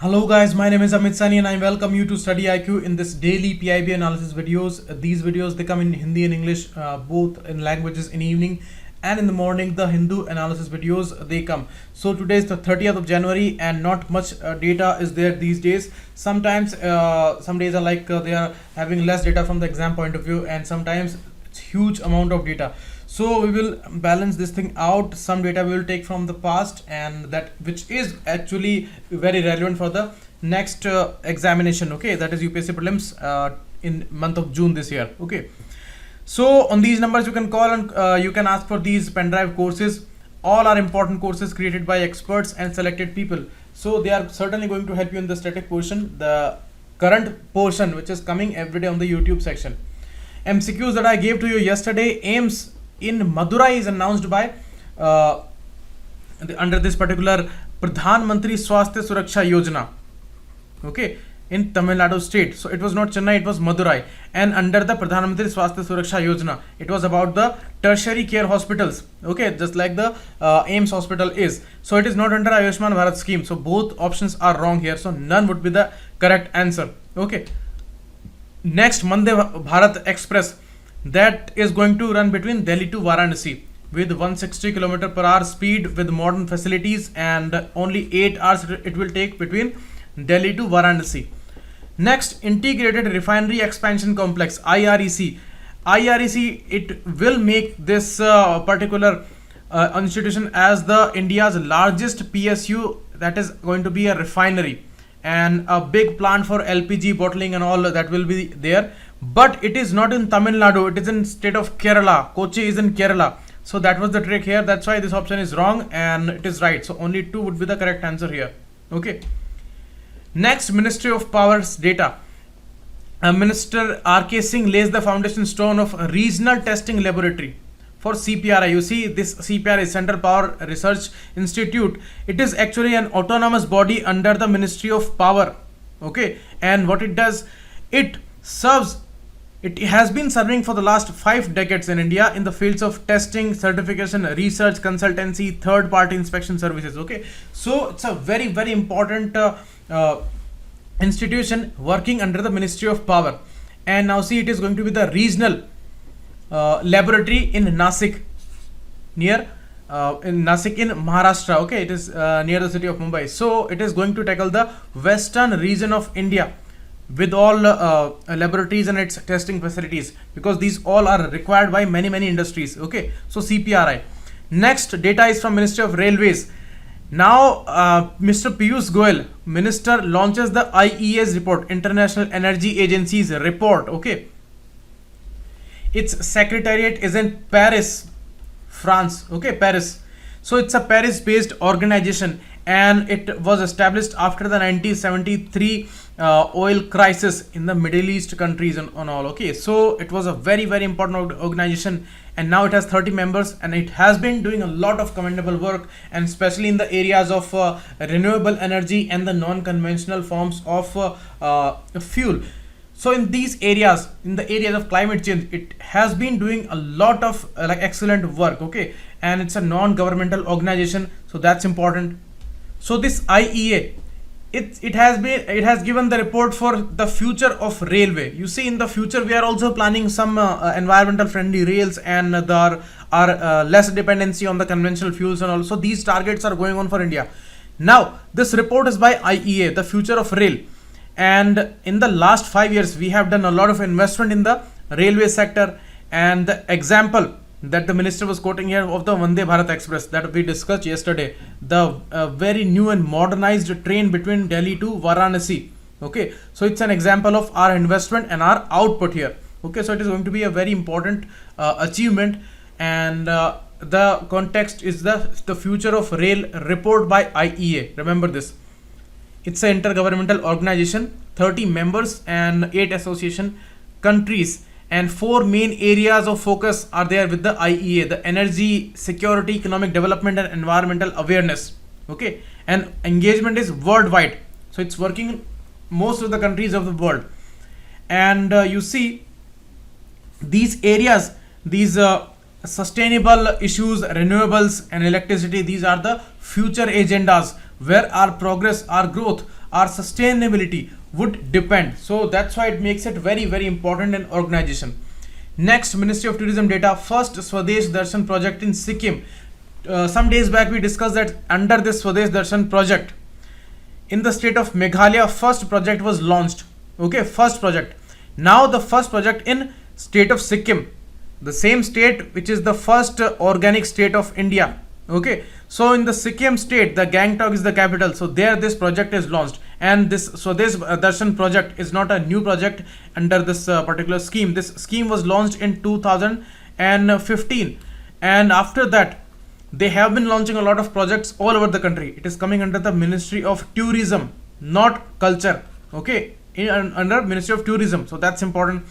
Hello guys, my name is Amit Sani and I welcome you to StudyIQ in this daily PIB analysis videos. These videos they come in Hindi and English, both in languages in evening and in the morning. The Hindu analysis videos they come. So today is the 30th of January and not much data is there these days. Sometimes some days are like they are having less data from the exam point of view, and sometimes it's huge amount of data. So we will balance this thing out. Some data we will take from the past, and that which is actually very relevant for the next examination. Okay, that is UPSC Prelims in month of June this year. Okay, so on these numbers you can call and you can ask for these pen drive courses. All are important courses created by experts and selected people. So they are certainly going to help you in the static portion, the current portion which is coming every day on the YouTube section. MCQs that I gave to you yesterday. AIMS in Madurai is announced by under this particular Pradhan Mantri Swasthya Suraksha Yojana, okay, in Tamil Nadu state. So it was not Chennai, it was Madurai, and under the Pradhan Mantri Swasthya Suraksha Yojana it was about the tertiary care hospitals, okay, just like the AIMS hospital is. So it is not under Ayushman Bharat scheme. So both options are wrong here, so none would be the correct answer. Okay, next, Vande Bharat Express, that is going to run between Delhi to Varanasi with 160 km/h speed with modern facilities, and only 8 hours it will take between Delhi to Varanasi. Next, Integrated Refinery Expansion Complex, IREC. IREC, it will make this particular institution as the India's largest PSU, that is going to be a refinery and a big plant for LPG bottling and all that will be there. But it is not in Tamil Nadu, it is in state of Kerala. Kochi is in Kerala. So that was the trick here. That's why this option is wrong and it is right. So only 2 would be the correct answer here. Okay. Next, Ministry of Power's data. Minister R.K. Singh lays the foundation stone of a regional testing laboratory for CPRI. You see, this CPRI, Central Power Research Institute, it is actually an autonomous body under the Ministry of Power. Okay. And what it does, it has been serving for the last 5 decades in India in the fields of testing, certification, research, consultancy, third party inspection services. Okay, so it's a very, very important institution working under the Ministry of Power. And now see, it is going to be the regional laboratory in Nasik, near in Nasik in Maharashtra. Okay, it is near the city of Mumbai. So it is going to tackle the western region of India with all laboratories and its testing facilities, because these all are required by many industries. Okay, so CPRI. Next, data is from Ministry of Railways. Now Mr. Piyush Goyal, minister, launches the IEA's report, International Energy Agency's report. Okay, its secretariat is in Paris, France. Okay, Paris. So it's a Paris based organization and it was established after the 1973 oil crisis in the Middle East countries and all. Okay, so it was a very, very important organization, and now it has 30 members and it has been doing a lot of commendable work, and especially in the areas of renewable energy and the non-conventional forms of fuel. So in these areas, in the areas of climate change, it has been doing a lot of like excellent work. Okay, and it's a non-governmental organization, so that's important. So this IEA, it has given the report for the future of railway. You see, in the future we are also planning some environmental friendly rails, and there are less dependency on the conventional fuels, and also these targets are going on for India. Now this report is by IEA, the future of rail, and in the last 5 years we have done a lot of investment in the railway sector. And the example that the minister was quoting here of the Vande Bharat Express that we discussed yesterday, the very new and modernized train between Delhi to Varanasi. Okay, so it's an example of our investment and our output here. Okay, so it is going to be a very important achievement, and the context is the future of rail report by IEA. Remember this. It's an intergovernmental organization, 30 members and 8 association countries, and 4 main areas of focus are there with the IEA: the energy, security, economic development, and environmental awareness. Okay, and engagement is worldwide, so it's working in most of the countries of the world. And you see, these areas, these sustainable issues, renewables and electricity, these are the future agendas where our progress, our growth, our sustainability would depend. So that's why it makes it very, very important in organization. Next, Ministry of Tourism data, first Swadesh Darshan project in Sikkim. Some days back we discussed that under this Swadesh Darshan project in the state of Meghalaya, first project was launched. Okay, first project. Now the first project in state of Sikkim, the same state which is the first organic state of India. Okay, so in the Sikkim state, the Gangtok is the capital, so there this project is launched. And this Darshan project is not a new project under this particular scheme. This scheme was launched in 2015, and after that they have been launching a lot of projects all over the country. It is coming under the Ministry of Tourism, not culture. Okay, under Ministry of Tourism, so that's important.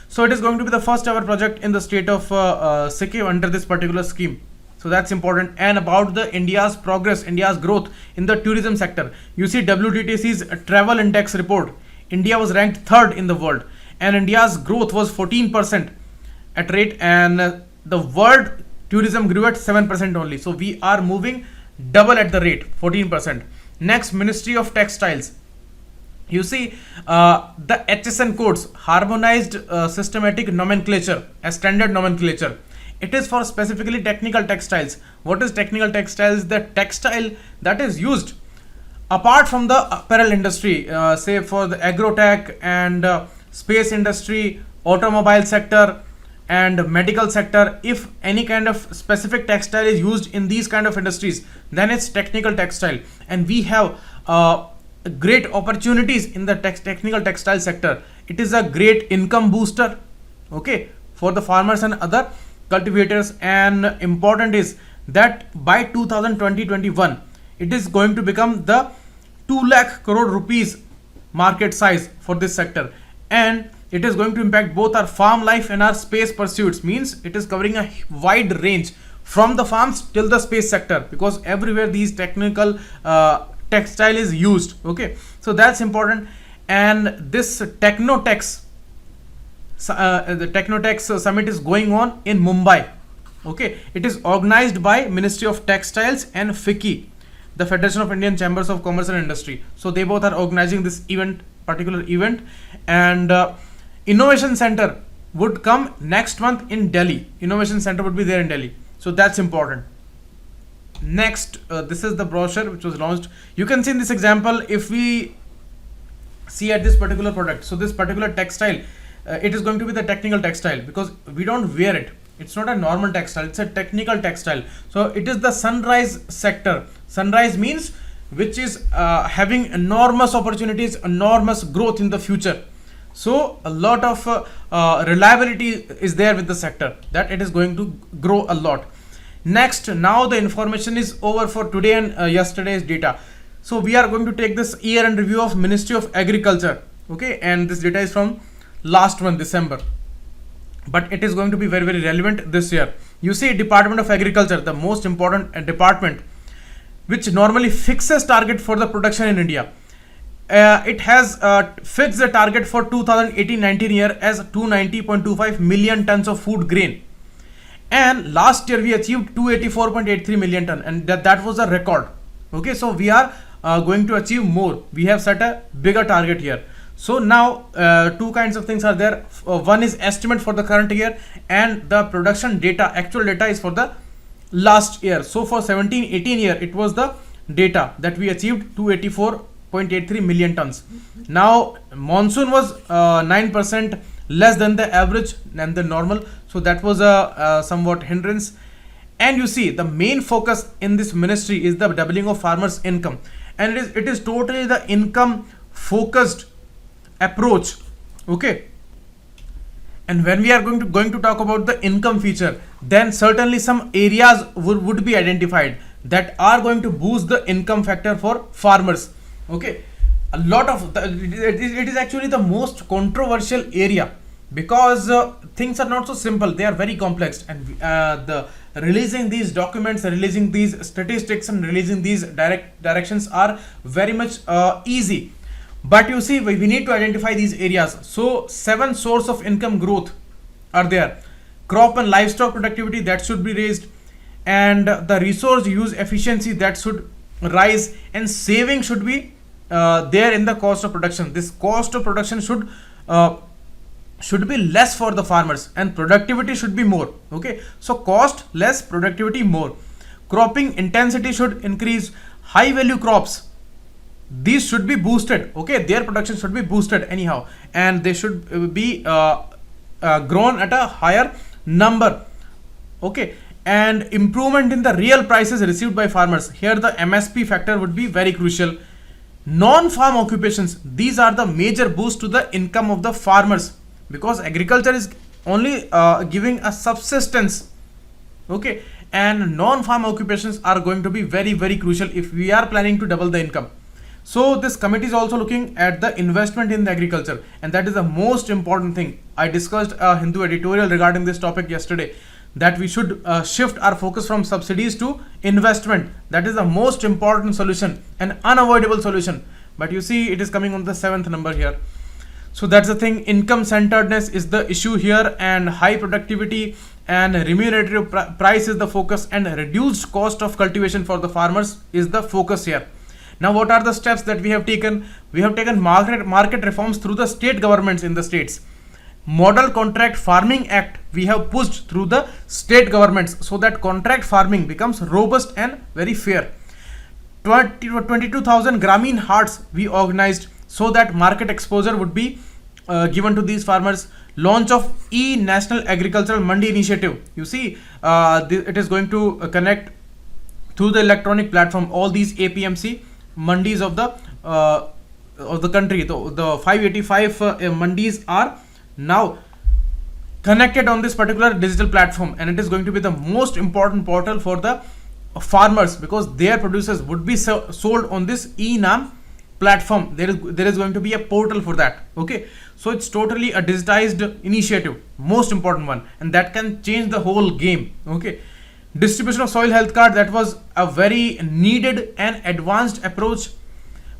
So it is going to be the first ever project in the state of Sikkim under this particular scheme. So that's important. And about the India's progress, India's growth in the tourism sector, you see WTTC's travel index report, India was ranked third in the world, and India's growth was 14% at rate, and the world tourism grew at 7% only. So we are moving double at the rate, 14%. Next, Ministry of Textiles. You see the HSN codes, harmonized systematic nomenclature, a standard nomenclature. It is for specifically technical textiles. What is technical textiles? The textile that is used apart from the apparel industry, say for the agrotech and space industry, automobile sector and medical sector. If any kind of specific textile is used in these kind of industries, then it's technical textile. And we have great opportunities in the technical textile sector. It is a great income booster, okay, for the farmers and other cultivators. And important is that by 2020-21 it is going to become the 2 lakh crore rupees market size for this sector, and it is going to impact both our farm life and our space pursuits. Means it is covering a wide range from the farms till the space sector, because everywhere these technical textile is used. Okay, so that's important. And this Technotex the Technotex summit is going on in Mumbai. Okay, it is organized by Ministry of Textiles and FICCI, the Federation of Indian Chambers of Commerce and Industry. So they both are organizing this particular event. And Innovation Center would come next month in Delhi. Innovation Center would be there in Delhi. So that's important. Next, this is the brochure which was launched. You can see in this example, if we see at this particular product, so this particular textile, it is going to be the technical textile because we don't wear it. It's not a normal textile, it's a technical textile. So it is the sunrise sector. Sunrise means which is having enormous opportunities, enormous growth in the future. So a lot of reliability is there with the sector, that it is going to grow a lot. Next, now the information is over for today and yesterday's data. So we are going to take this year-end review of Ministry of Agriculture. Okay, and this data is from last month, December, but it is going to be very, very relevant this year. You see, Department of Agriculture, the most important department which normally fixes target for the production in India. It has fixed the target for 2018-19 year as 290.25 million tons of food grain, and last year we achieved 284.83 million ton, and that was a record. Okay, so we are going to achieve more. We have set a bigger target here. So now two kinds of things are there. One is estimate for the current year, and the production data, actual data, is for the last year. So for 17-18 year, it was the data that we achieved 284.83 million tons. Now monsoon was 9% less than the average and the normal, so that was a somewhat hindrance. And you see, the main focus in this ministry is the doubling of farmers' income, and it is totally the income focused approach. Okay, and when we are going to talk about the income feature, then certainly some areas would be identified that are going to boost the income factor for farmers. Okay, a lot of it is actually the most controversial area, because things are not so simple, they are very complex, and the releasing these documents, releasing these statistics and releasing these directions are very much easy. But you see, we need to identify these areas. So 7 sources of income growth are there. Crop and livestock productivity, that should be raised, and the resource use efficiency, that should rise, and saving should be there in the cost of production. This cost of production should be less for the farmers and productivity should be more. Okay, so cost less, productivity more. Cropping intensity should increase. High value crops, these should be boosted. Okay, their production should be boosted anyhow, and they should be grown at a higher number. Okay, and improvement in the real prices received by farmers. Here the MSP factor would be very crucial. Non-farm occupations, these are the major boost to the income of the farmers, because agriculture is only giving a subsistence. Okay, and non-farm occupations are going to be very, very crucial if we are planning to double the income. So this committee is also looking at the investment in the agriculture, and that is the most important thing. I discussed a Hindu editorial regarding this topic yesterday, that we should shift our focus from subsidies to investment. That is the most important solution, an unavoidable solution. But you see, it is coming on the 7th number here. So that's the thing. Income centeredness is the issue here, and high productivity and remunerative price is the focus, and reduced cost of cultivation for the farmers is the focus here. Now, what are the steps that we have taken? We have taken market reforms through the state governments in the states. Model Contract Farming Act we have pushed through the state governments, so that contract farming becomes robust and very fair. 22,000 Grameen Haats we organized, so that market exposure would be given to these farmers. Launch of E-National Agricultural Mandi Initiative. You see, it is going to connect through the electronic platform all these APMC mandis of the country. The 585 mandis are now connected on this particular digital platform, and it is going to be the most important portal for the farmers, because their produces would be sold on this E-Nam platform. There is going to be a portal for that. Okay, so it's totally a digitized initiative, most important one, and that can change the whole game. Okay, distribution of soil health card, that was a very needed and advanced approach.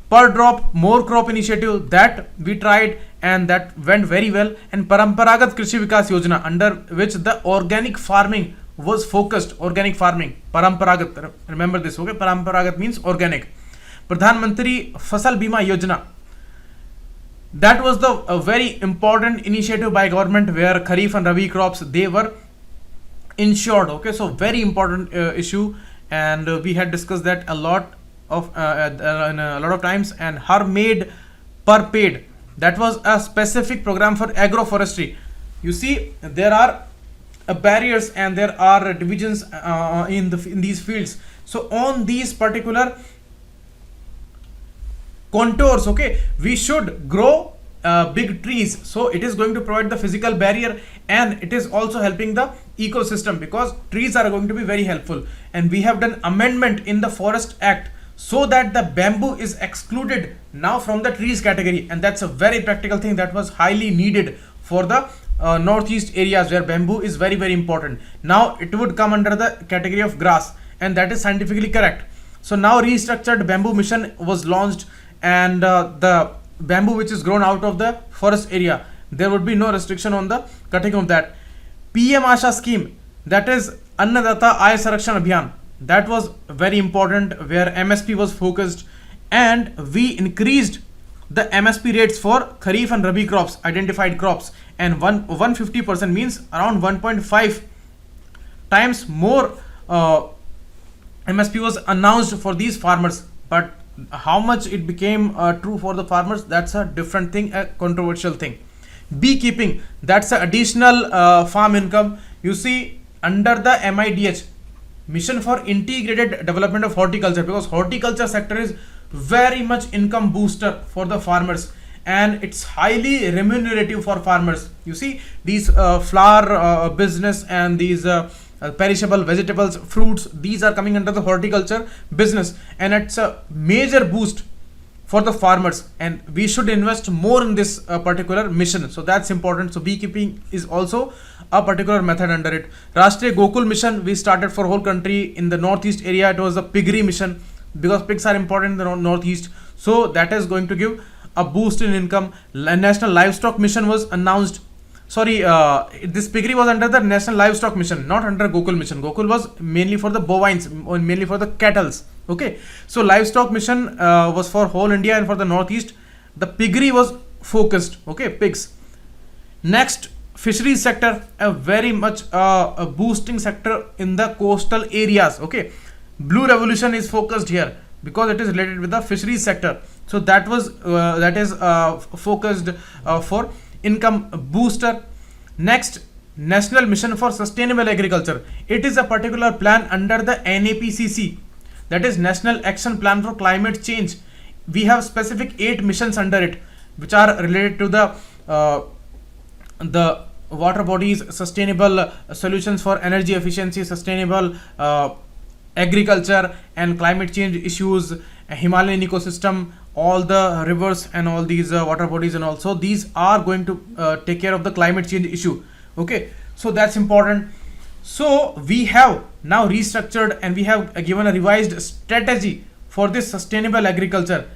Per drop more crop initiative, that we tried and that went very well. And Paramparagat Krishi Vikas Yojana, under which the organic farming was focused. Organic farming, Paramparagat, remember this. Okay, Paramparagat means organic. Pradhan Mantri Fasal Bima Yojana, that was the very important initiative by government, where Kharif and Rabi crops, they were insured. Okay, so very important issue, and we had discussed that a lot of times. And Har Made Per Paid, that was a specific program for agroforestry. You see, there are barriers and there are divisions in these fields. So on these particular contours, okay, we should grow big trees. So it is going to provide the physical barrier, and it is also helping the ecosystem, because trees are going to be very helpful. And we have done amendment in the Forest Act, so that the bamboo is excluded now from the trees category, and that's a very practical thing that was highly needed for the northeast areas, where bamboo is very, very important. Now it would come under the category of grass, and that is scientifically correct. So now restructured bamboo mission was launched, and the bamboo which is grown out of the forest area, there would be no restriction on the cutting of that. PM Asha scheme, that is Annadata Aay Sarakshan Abhiyan, that was very important, where MSP was focused, and we increased the MSP rates for Kharif and Rabi crops, identified crops, and 150% means around 1.5 times more MSP was announced for these farmers. But how much it became true for the farmers, that's a different thing, a controversial thing. Beekeeping, that's an additional farm income. You see, under the MIDH, Mission for Integrated Development of Horticulture, because horticulture sector is very much income booster for the farmers, and it's highly remunerative for farmers. You see, these flower business and these perishable vegetables, fruits, these are coming under the horticulture business, and it's a major boost for the farmers, and we should invest more in this particular mission. So that's important. So beekeeping is also a particular method under it. Rashtriya Gokul mission we started for whole country. In the northeast area, it was a piggery mission, because pigs are important in the northeast, so that is going to give a boost in income. National Livestock Mission was announced. sorry, this piggery was under the National Livestock Mission, not under Gokul Mission. Gokul was mainly for the bovines, or mainly for the cattles. Okay, so Livestock Mission was for whole India and for the northeast. The piggery was focused. Okay, pigs. Next, fisheries sector, a very much a boosting sector in the coastal areas. Okay, Blue Revolution is focused here because it is related with the fisheries sector. So that was focused for income booster. Next, National Mission for Sustainable Agriculture. It is a particular plan under the NAPCC, that is National Action Plan for Climate Change. We have specific 8 missions under it, which are related to the water bodies, sustainable solutions for energy efficiency, sustainable agriculture and climate change issues, Himalayan ecosystem, all the rivers and all these water bodies, and also these are going to take care of the climate change issue. Okay, so that's important. So we have now restructured and we have given a revised strategy for this sustainable agriculture,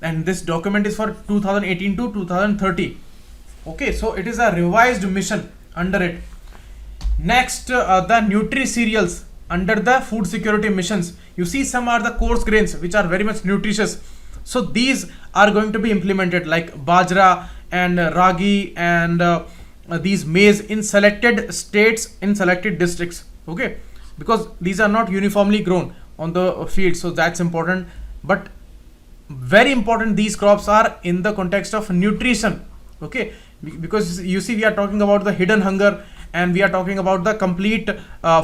and this document is for 2018 to 2030. Okay, so it is a revised mission under it. Next, the nutri cereals under the food security missions. You see, some are the coarse grains which are very much nutritious. So these are going to be implemented, like bajra and ragi and these maize in selected states, in selected districts. Okay, because these are not uniformly grown on the field, so that's important. But very important, these crops are in the context of nutrition. Okay, because you see, we are talking about the hidden hunger and we are talking about the complete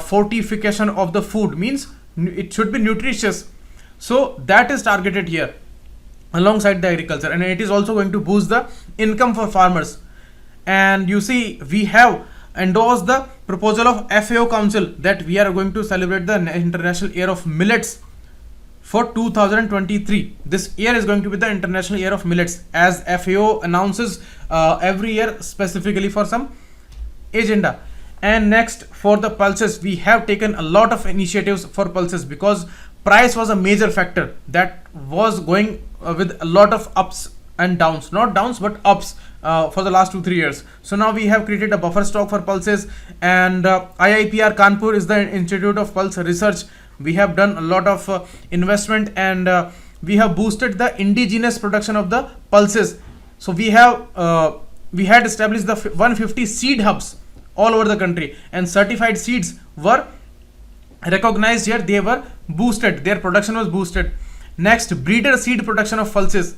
fortification of the food, means it should be nutritious. So that is targeted here alongside the agriculture, and it is also going to boost the income for farmers. And you see, we have endorsed the proposal of FAO Council that we are going to celebrate the International Year of Millets for 2023. This year is going to be the International Year of Millets, as FAO announces every year specifically for some agenda. And next, for the pulses, we have taken a lot of initiatives for pulses because price was a major factor that was going with a lot of ups and downs, not downs but ups for the last 2-3 years. So now we have created a buffer stock for pulses, and IIPR Kanpur is the Institute of Pulse Research. We have done a lot of investment, and we have boosted the indigenous production of the pulses. So we had established the 150 seed hubs all over the country, and certified seeds were recognized here. They were boosted, their production was boosted. Next, breeder seed production of pulses.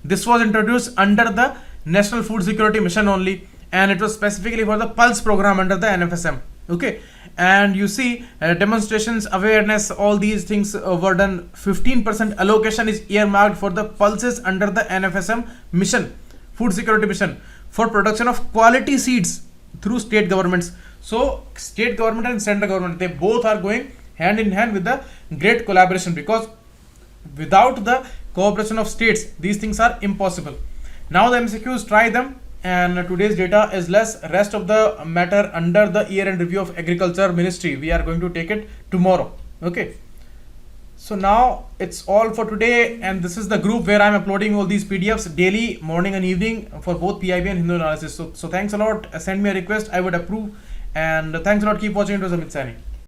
This was introduced under the National Food Security Mission only, and it was specifically for the pulse program under the NFSM. Okay, and you see, demonstrations, awareness, all these things were done. 15% allocation is earmarked for the pulses under the NFSM mission, Food Security Mission, for production of quality seeds through state governments. So state government and central government, they both are going hand in hand with the great collaboration, because without the cooperation of states, these things are impossible. Now the MCQs, try them, and today's data is less. Rest of the matter under the year-end review of Agriculture Ministry, we are going to take it tomorrow. Okay, so now it's all for today, and this is the group where I'm uploading all these PDFs daily, morning and evening, for both PIB and Hindu analysis. So thanks a lot. Send me a request, I would approve, and thanks a lot. Keep watching. It was Amit Sani.